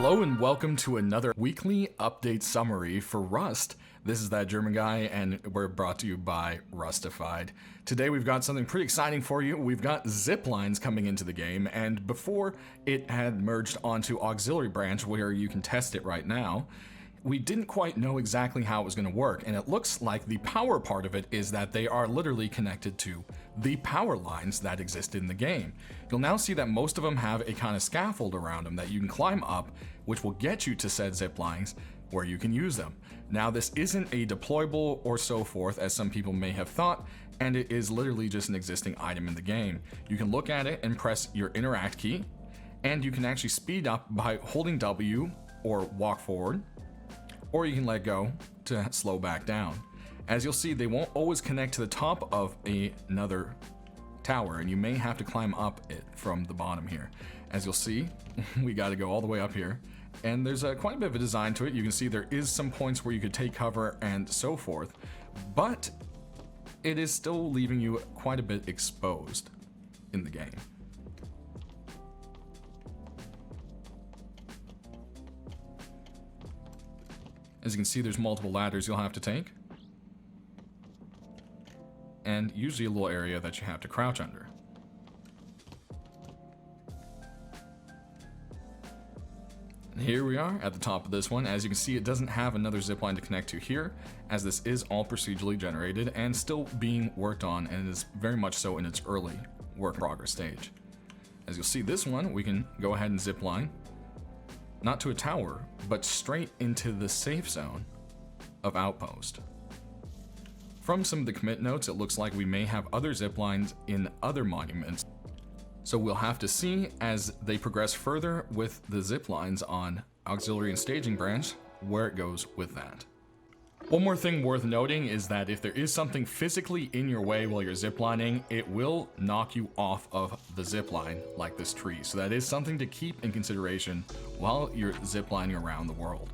Hello and welcome to another weekly update summary for Rust. This is that German guy and we're brought to you by Rustafied. Today we've got something pretty exciting for you. We've got Ziplines coming into the game, and before it had merged onto Auxiliary Branch where you can test it right now, we didn't quite know exactly how it was going to work, and it looks like the power part of it is that they are literally connected to the power lines that exist in the game. You'll now see that most of them have a kind of scaffold around them that you can climb up, which will get you to said zip lines where you can use them. Now, this isn't a deployable or so forth as some people may have thought, and it is literally just an existing item in the game. You can look at it and press your interact key, and you can actually speed up by holding W or walk forward, or you can let go to slow back down. As you'll see, they won't always connect to the top of another tower, and you may have to climb up it from the bottom here. As you'll see, we got to go all the way up here, and there's quite a bit of a design to it. You can see there is some points where you could take cover and so forth, but it is still leaving you quite a bit exposed in the game. As you can see, there's multiple ladders you'll have to take, and usually a little area that you have to crouch under. And here we are at the top of this one. As you can see, it doesn't have another zipline to connect to here, as this is all procedurally generated and still being worked on, and it is very much so in its early work in progress stage. As you'll see, this one, we can go ahead and zipline, not to a tower, but straight into the safe zone of Outpost. From some of the commit notes, it looks like we may have other ziplines in other monuments, so we'll have to see as they progress further with the ziplines on Auxiliary and Staging Branch where it goes with that. One more thing worth noting is that if there is something physically in your way while you're ziplining, it will knock you off of the zipline, like this tree. So that is something to keep in consideration while you're ziplining around the world.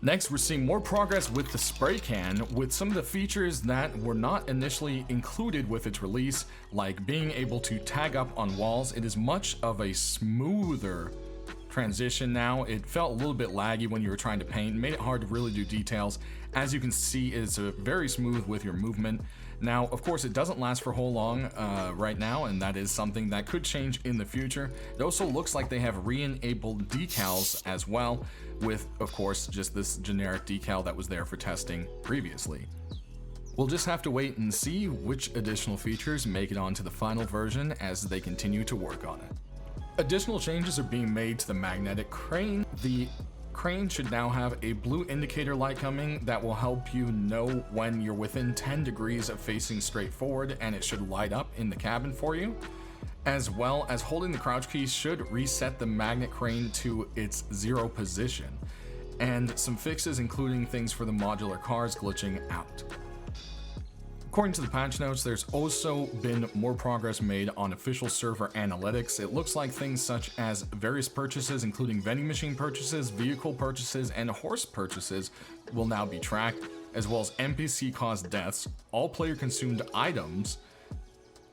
Next, we're seeing more progress with the spray can, with some of the features that were not initially included with its release, like being able to tag up on walls. It is much of a smoother transition now. It felt a little bit laggy when you were trying to paint, made it hard to really do details. As you can see, it's very smooth with your movement. Now, of course, it doesn't last for whole long right now, and that is something that could change in the future. It also looks like they have re-enabled decals as well, with, of course, just this generic decal that was there for testing previously. We'll just have to wait and see which additional features make it onto the final version as they continue to work on it. Additional changes are being made to the magnetic crane. The crane should now have a blue indicator light coming that will help you know when you're within 10 degrees of facing straight forward, and it should light up in the cabin for you. As well as holding the crouch key should reset the magnet crane to its 0 position. And some fixes including things for the modular cars glitching out. According to the patch notes, there's also been more progress made on official server analytics. It looks like things such as various purchases, including vending machine purchases, vehicle purchases, and horse purchases will now be tracked, as well as NPC caused deaths, all player consumed items,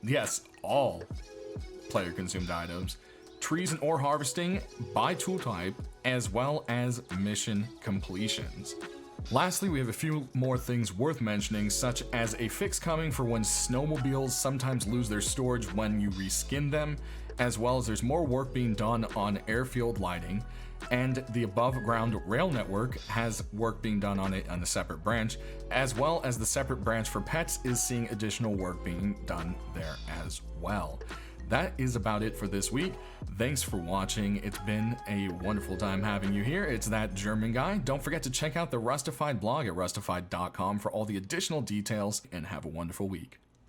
yes, all player consumed items, trees and ore harvesting by tool type, as well as mission completions. Lastly, we have a few more things worth mentioning, such as a fix coming for when snowmobiles sometimes lose their storage when you reskin them, as well as there's more work being done on airfield lighting, and the above ground rail network has work being done on it on a separate branch, as well as the separate branch for pets is seeing additional work being done there as well. That is about it for this week. Thanks for watching. It's been a wonderful time having you here. It's that German guy. Don't forget to check out the Rustafied blog at rustafied.com for all the additional details, and have a wonderful week.